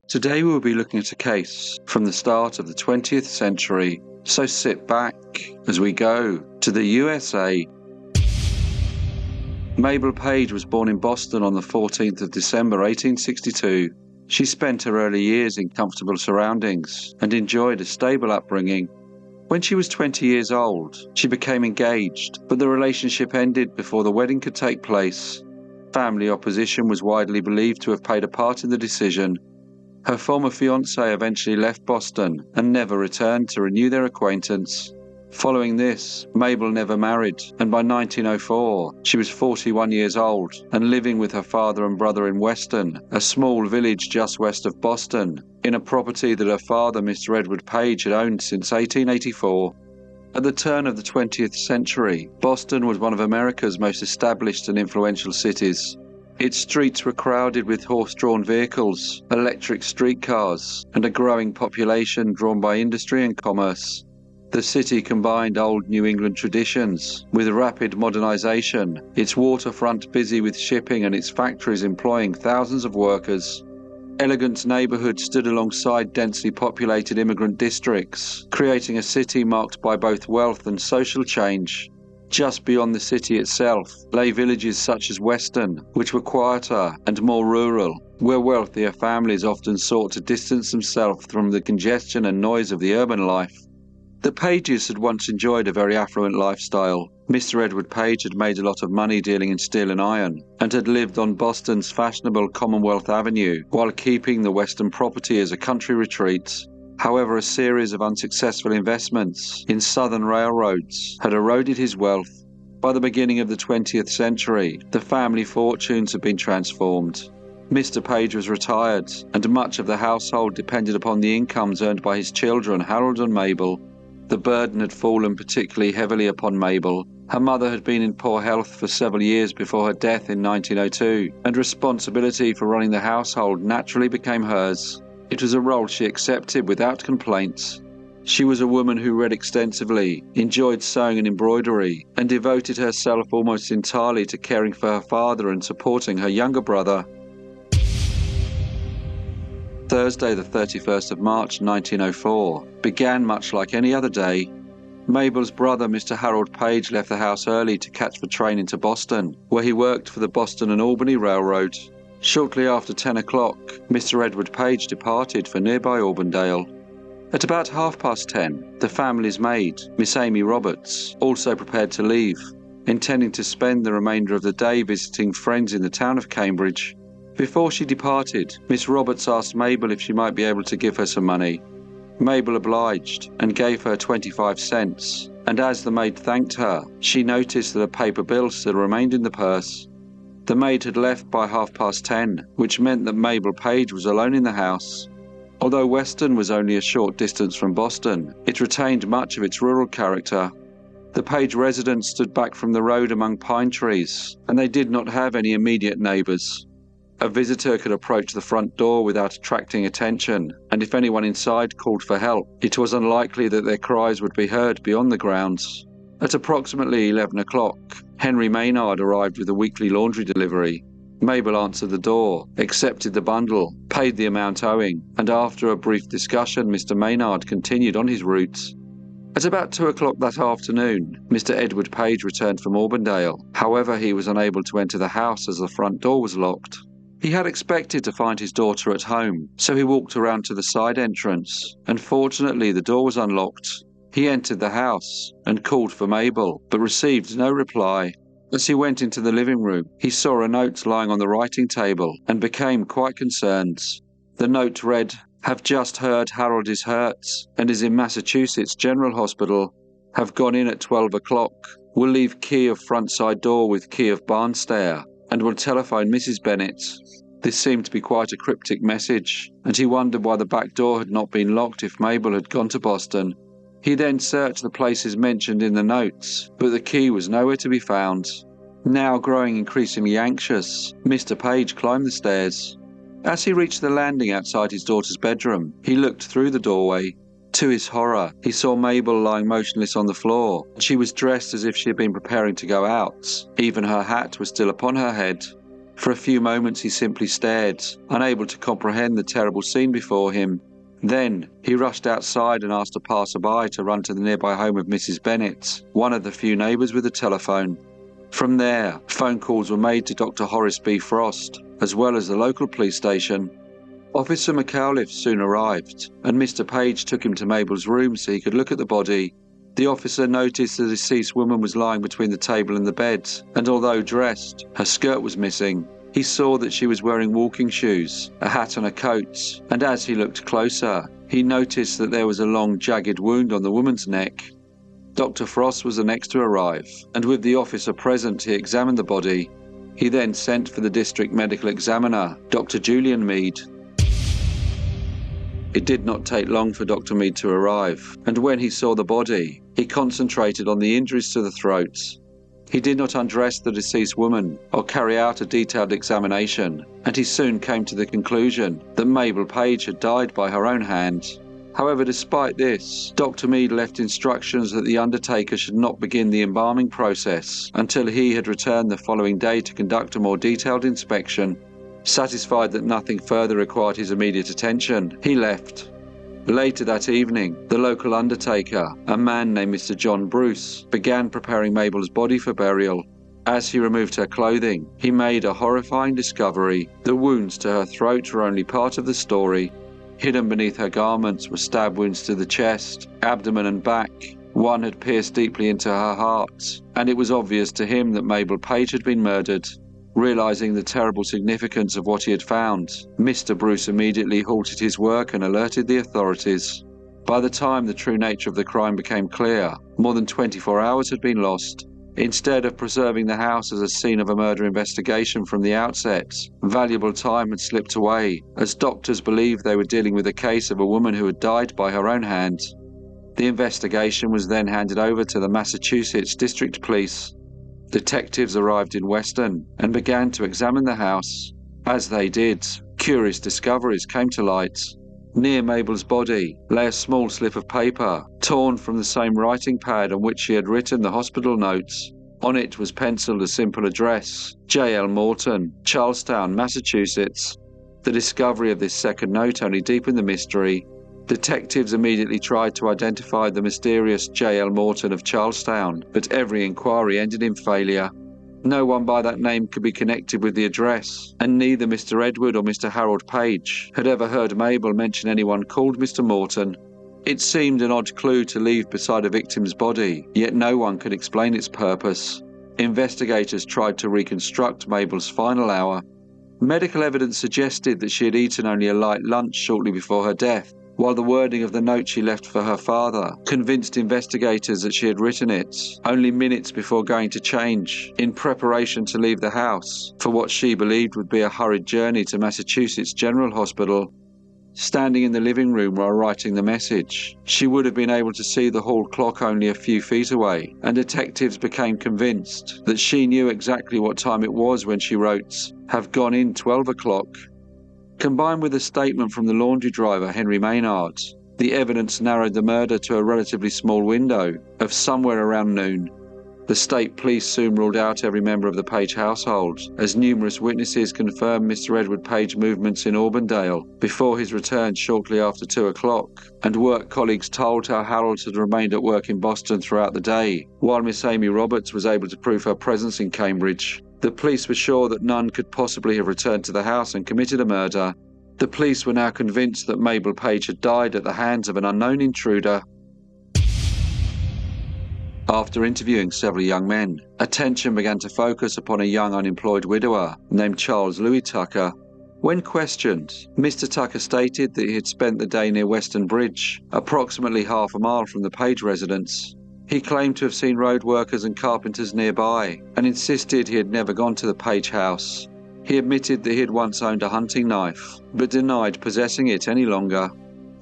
Today we'll be looking at a case from the start of the 20th century, so sit back as we go to the USA. Mabel Page was born in Boston on the 14th of December 1862. She spent her early years in comfortable surroundings and enjoyed a stable upbringing. When she was 20 years old, she became engaged, but the relationship ended before the wedding could take place. Family opposition was widely believed to have played a part in the decision. Her former fiancé eventually left Boston and never returned to renew their acquaintance. Following this, Mabel never married, and by 1904, she was 41 years old and living with her father and brother in Weston, a small village just west of Boston, in a property that her father, Mr. Edward Page, had owned since 1884. At the turn of the 20th century, Boston was one of America's most established and influential cities. Its streets were crowded with horse-drawn vehicles, electric streetcars, and a growing population drawn by industry and commerce. The city combined old New England traditions with rapid modernization, its waterfront busy with shipping and its factories employing thousands of workers. Elegant neighborhoods stood alongside densely populated immigrant districts, creating a city marked by both wealth and social change. Just beyond the city itself lay villages such as Weston, which were quieter and more rural, where wealthier families often sought to distance themselves from the congestion and noise of the urban life. The Pages had once enjoyed a very affluent lifestyle. Mr. Edward Page had made a lot of money dealing in steel and iron, and had lived on Boston's fashionable Commonwealth Avenue while keeping the Weston property as a country retreat. However, a series of unsuccessful investments in southern railroads had eroded his wealth. By the beginning of the 20th century, the family fortunes had been transformed. Mr. Page was retired, and much of the household depended upon the incomes earned by his children, Harold and Mabel. The burden had fallen particularly heavily upon Mabel. Her mother had been in poor health for several years before her death in 1902, and responsibility for running the household naturally became hers. It was a role she accepted without complaints. She was a woman who read extensively, enjoyed sewing and embroidery, and devoted herself almost entirely to caring for her father and supporting her younger brother. Thursday, the 31st of March 1904, began much like any other day. Mabel's brother, Mr. Harold Page, left the house early to catch the train into Boston, where he worked for the Boston and Albany Railroad. Shortly after 10 o'clock, Mr. Edward Page departed for nearby Auburndale. At about 10:30, the family's maid, Miss Amy Roberts, also prepared to leave, intending to spend the remainder of the day visiting friends in the town of Cambridge. Before she departed, Miss Roberts asked Mabel if she might be able to give her some money. Mabel obliged and gave her 25 cents, and as the maid thanked her, she noticed that a paper bill still remained in the purse. The maid had left by 10:30, which meant that Mabel Page was alone in the house. Although Weston was only a short distance from Boston, it retained much of its rural character. The Page residence stood back from the road among pine trees, and they did not have any immediate neighbors. A visitor could approach the front door without attracting attention, and if anyone inside called for help, it was unlikely that their cries would be heard beyond the grounds. At approximately 11 o'clock, Henry Maynard arrived with a weekly laundry delivery. Mabel answered the door, accepted the bundle, paid the amount owing, and after a brief discussion, Mr. Maynard continued on his route. At about 2 o'clock that afternoon, Mr. Edward Page returned from Auburndale. However, he was unable to enter the house as the front door was locked. He had expected to find his daughter at home, so he walked around to the side entrance, and fortunately the door was unlocked. He entered the house and called for Mabel, but received no reply. As he went into the living room, he saw a note lying on the writing table and became quite concerned. The note read, "Have just heard Harold is hurt and is in Massachusetts General Hospital. Have gone in at 12 o'clock. Will leave key of front side door with key of barn stair, and will telephone Mrs. Bennett." This seemed to be quite a cryptic message, and he wondered why the back door had not been locked if Mabel had gone to Boston. He then searched the places mentioned in the notes, but the key was nowhere to be found. Now growing increasingly anxious, Mr. Page climbed the stairs. As he reached the landing outside his daughter's bedroom, he looked through the doorway. To his horror, he saw Mabel lying motionless on the floor. She was dressed as if she had been preparing to go out. Even her hat was still upon her head. For a few moments he simply stared, unable to comprehend the terrible scene before him. Then he rushed outside and asked a passerby to run to the nearby home of Mrs. Bennett, one of the few neighbours with a telephone. From there, phone calls were made to Dr. Horace B. Frost, as well as the local police station. Officer McAuliffe soon arrived, and Mr. Page took him to Mabel's room so he could look at the body. The officer noticed the deceased woman was lying between the table and the bed, and although dressed, her skirt was missing. He saw that she was wearing walking shoes, a hat and a coat, and as he looked closer, he noticed that there was a long, jagged wound on the woman's neck. Dr. Frost was the next to arrive, and with the officer present, he examined the body. He then sent for the district medical examiner, Dr. Julian Mead. It did not take long for Dr. Mead to arrive, and when he saw the body, he concentrated on the injuries to the throat. He did not undress the deceased woman or carry out a detailed examination, and he soon came to the conclusion that Mabel Page had died by her own hand. However, despite this, Dr. Mead left instructions that the undertaker should not begin the embalming process until he had returned the following day to conduct a more detailed inspection. Satisfied that nothing further required his immediate attention, he left. Later that evening, the local undertaker, a man named Mr. John Bruce, began preparing Mabel's body for burial. As he removed her clothing, he made a horrifying discovery. The wounds to her throat were only part of the story. Hidden beneath her garments were stab wounds to the chest, abdomen and back. One had pierced deeply into her heart, and it was obvious to him that Mabel Page had been murdered. Realizing the terrible significance of what he had found, Mr. Bruce immediately halted his work and alerted the authorities. By the time the true nature of the crime became clear, more than 24 hours had been lost. Instead of preserving the house as a scene of a murder investigation from the outset, valuable time had slipped away, as doctors believed they were dealing with a case of a woman who had died by her own hand. The investigation was then handed over to the Massachusetts District Police. Detectives arrived in Weston and began to examine the house. As they did, curious discoveries came to light. Near Mabel's body lay a small slip of paper, torn from the same writing pad on which she had written the hospital notes. On it was penciled a simple address, J.L. Morton, Charlestown, Massachusetts. The discovery of this second note only deepened the mystery. Detectives immediately tried to identify the mysterious J.L. Morton of Charlestown, but every inquiry ended in failure. No one by that name could be connected with the address, and neither Mr. Edward or Mr. Harold Page had ever heard Mabel mention anyone called Mr. Morton. It seemed an odd clue to leave beside a victim's body, yet no one could explain its purpose. Investigators tried to reconstruct Mabel's final hour. Medical evidence suggested that she had eaten only a light lunch shortly before her death, while the wording of the note she left for her father convinced investigators that she had written it only minutes before going to change, in preparation to leave the house for what she believed would be a hurried journey to Massachusetts General Hospital. Standing in the living room while writing the message, she would have been able to see the hall clock only a few feet away, and detectives became convinced that she knew exactly what time it was when she wrote, "Have gone in 12 o'clock." Combined with a statement from the laundry driver, Henry Maynard, the evidence narrowed the murder to a relatively small window of somewhere around noon. The state police soon ruled out every member of the Page household, as numerous witnesses confirmed Mr. Edward Page movements in Auburndale before his return shortly after 2 o'clock, and work colleagues told how Harold had remained at work in Boston throughout the day, while Miss Amy Roberts was able to prove her presence in Cambridge. The police were sure that none could possibly have returned to the house and committed a murder. The police were now convinced that Mabel Page had died at the hands of an unknown intruder. After interviewing several young men, attention began to focus upon a young unemployed widower named Charles Louis Tucker. When questioned, Mr. Tucker stated that he had spent the day near Weston Bridge, approximately half a mile from the Page residence. He claimed to have seen road workers and carpenters nearby, and insisted he had never gone to the Page house. He admitted that he had once owned a hunting knife, but denied possessing it any longer.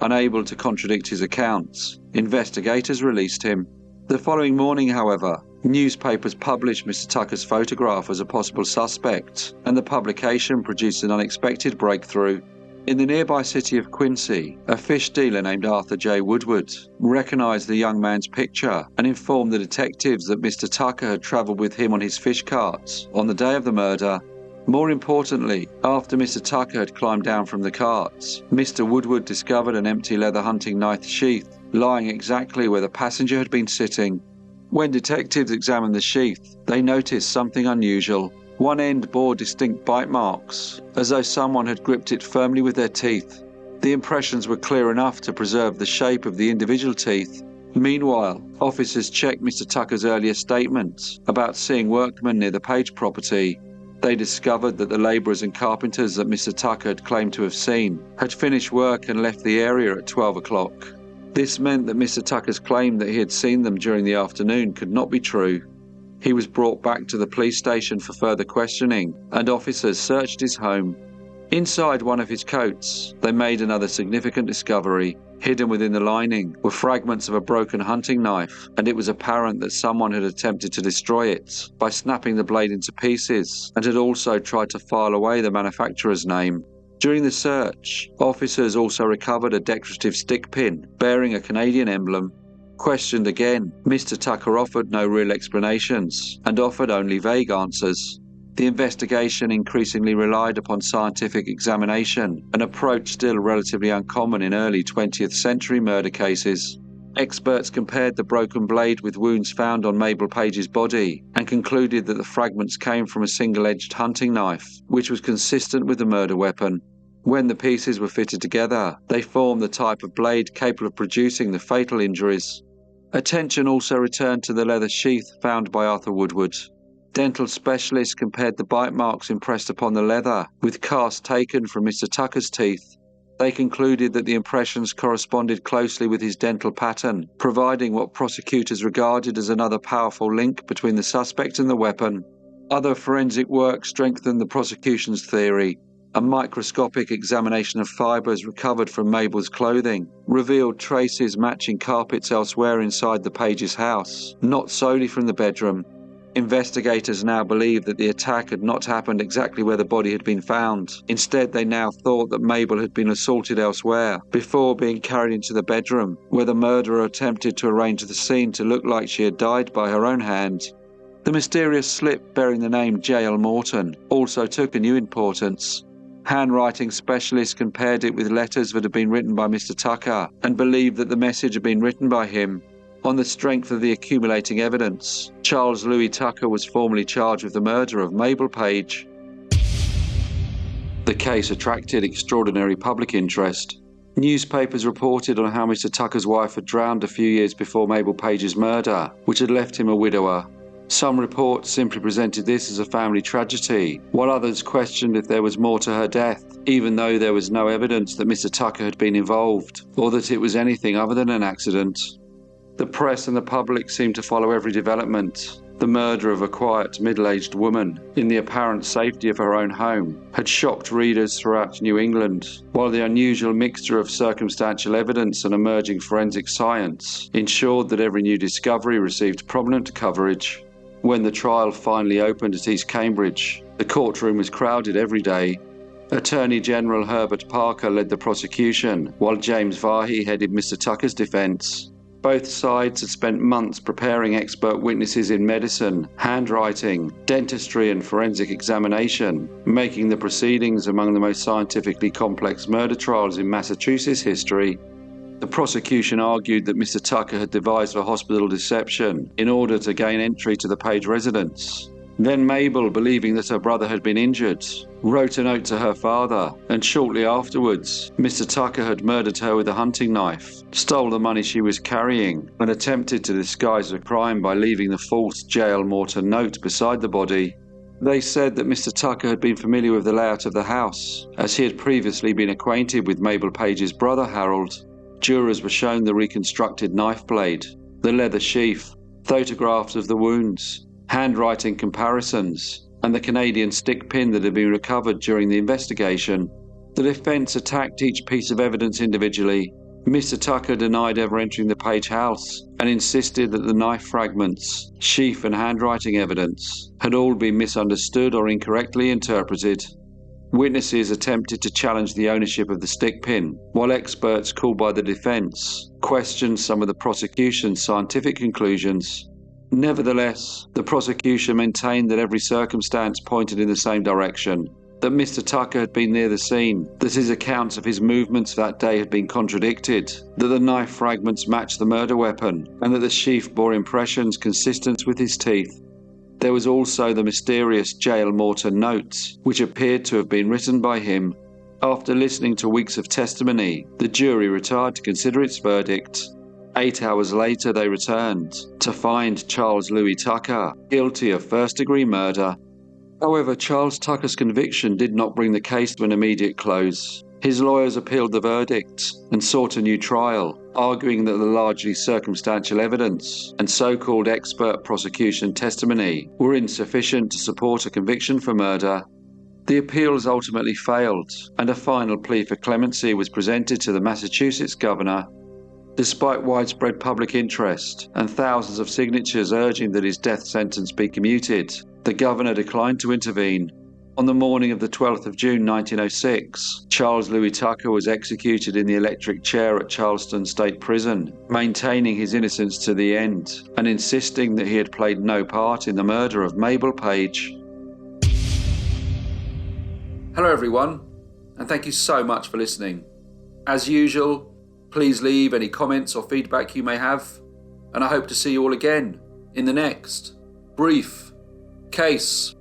Unable to contradict his accounts, investigators released him. The following morning, however, newspapers published Mr. Tucker's photograph as a possible suspect, and the publication produced an unexpected breakthrough. In the nearby city of Quincy, a fish dealer named Arthur J. Woodward recognized the young man's picture and informed the detectives that Mr. Tucker had traveled with him on his fish cart on the day of the murder. More importantly, after Mr. Tucker had climbed down from the carts, Mr. Woodward discovered an empty leather hunting knife sheath lying exactly where the passenger had been sitting. When detectives examined the sheath, they noticed something unusual. One end bore distinct bite marks, as though someone had gripped it firmly with their teeth. The impressions were clear enough to preserve the shape of the individual teeth. Meanwhile, officers checked Mr. Tucker's earlier statements about seeing workmen near the Page property. They discovered that the labourers and carpenters that Mr. Tucker had claimed to have seen had finished work and left the area at 12 o'clock. This meant that Mr. Tucker's claim that he had seen them during the afternoon could not be true. He was brought back to the police station for further questioning, and officers searched his home. Inside one of his coats, they made another significant discovery. Hidden within the lining were fragments of a broken hunting knife, and it was apparent that someone had attempted to destroy it by snapping the blade into pieces and had also tried to file away the manufacturer's name. During the search, officers also recovered a decorative stick pin bearing a Canadian emblem. Questioned again, Mr. Tucker offered no real explanations and offered only vague answers. The investigation increasingly relied upon scientific examination, an approach still relatively uncommon in early 20th century murder cases. Experts compared the broken blade with wounds found on Mabel Page's body and concluded that the fragments came from a single-edged hunting knife, which was consistent with the murder weapon. When the pieces were fitted together, they formed the type of blade capable of producing the fatal injuries. Attention also returned to the leather sheath found by Arthur Woodward. Dental specialists compared the bite marks impressed upon the leather with casts taken from Mr. Tucker's teeth. They concluded that the impressions corresponded closely with his dental pattern, providing what prosecutors regarded as another powerful link between the suspect and the weapon. Other forensic work strengthened the prosecution's theory. A microscopic examination of fibres recovered from Mabel's clothing revealed traces matching carpets elsewhere inside the Pages' house, not solely from the bedroom. Investigators now believed that the attack had not happened exactly where the body had been found. Instead, they now thought that Mabel had been assaulted elsewhere before being carried into the bedroom, where the murderer attempted to arrange the scene to look like she had died by her own hand. The mysterious slip bearing the name J.L. Morton also took a new importance. Handwriting specialists compared it with letters that had been written by Mr. Tucker and believed that the message had been written by him. On the strength of the accumulating evidence, Charles Louis Tucker was formally charged with the murder of Mabel Page. The case attracted extraordinary public interest. Newspapers reported on how Mr. Tucker's wife had drowned a few years before Mabel Page's murder, which had left him a widower. Some reports simply presented this as a family tragedy, while others questioned if there was more to her death, even though there was no evidence that Mr. Tucker had been involved, or that it was anything other than an accident. The press and the public seemed to follow every development. The murder of a quiet, middle-aged woman in the apparent safety of her own home had shocked readers throughout New England, while the unusual mixture of circumstantial evidence and emerging forensic science ensured that every new discovery received prominent coverage. When the trial finally opened at East Cambridge, the courtroom was crowded every day. Attorney General Herbert Parker led the prosecution, while James Vahi headed Mr. Tucker's defense. Both sides had spent months preparing expert witnesses in medicine, handwriting, dentistry and forensic examination, making the proceedings among the most scientifically complex murder trials in Massachusetts history. The prosecution argued that Mr. Tucker had devised a hospital deception in order to gain entry to the Page residence. Then Mabel, believing that her brother had been injured, wrote a note to her father, and shortly afterwards, Mr. Tucker had murdered her with a hunting knife, stole the money she was carrying, and attempted to disguise the crime by leaving the false J.L. Morton note beside the body. They said that Mr. Tucker had been familiar with the layout of the house, as he had previously been acquainted with Mabel Page's brother Harold. Jurors were shown the reconstructed knife blade, the leather sheath, photographs of the wounds, handwriting comparisons, and the Canadian stick pin that had been recovered during the investigation. The defense attacked each piece of evidence individually. Mr. Tucker denied ever entering the Page house and insisted that the knife fragments, sheath and handwriting evidence had all been misunderstood or incorrectly interpreted. Witnesses attempted to challenge the ownership of the stick pin, while experts called by the defense questioned some of the prosecution's scientific conclusions. Nevertheless, the prosecution maintained that every circumstance pointed in the same direction, that Mr. Tucker had been near the scene, that his accounts of his movements that day had been contradicted, that the knife fragments matched the murder weapon, and that the sheath bore impressions consistent with his teeth. There was also the mysterious J.L. Morton notes, which appeared to have been written by him. After listening to weeks of testimony, the jury retired to consider its verdict. 8 hours later they returned to find Charles Louis Tucker guilty of first-degree murder. However, Charles Tucker's conviction did not bring the case to an immediate close. His lawyers appealed the verdict and sought a new trial, arguing that the largely circumstantial evidence and so-called expert prosecution testimony were insufficient to support a conviction for murder. The appeals ultimately failed, and a final plea for clemency was presented to the Massachusetts governor. Despite widespread public interest and thousands of signatures urging that his death sentence be commuted, the governor declined to intervene. On the morning of the 12th of June 1906, Charles Louis Tucker was executed in the electric chair at Charleston State Prison, maintaining his innocence to the end and insisting that he had played no part in the murder of Mabel Page. Hello everyone, and thank you so much for listening. As usual, please leave any comments or feedback you may have, and I hope to see you all again in the next Brief Case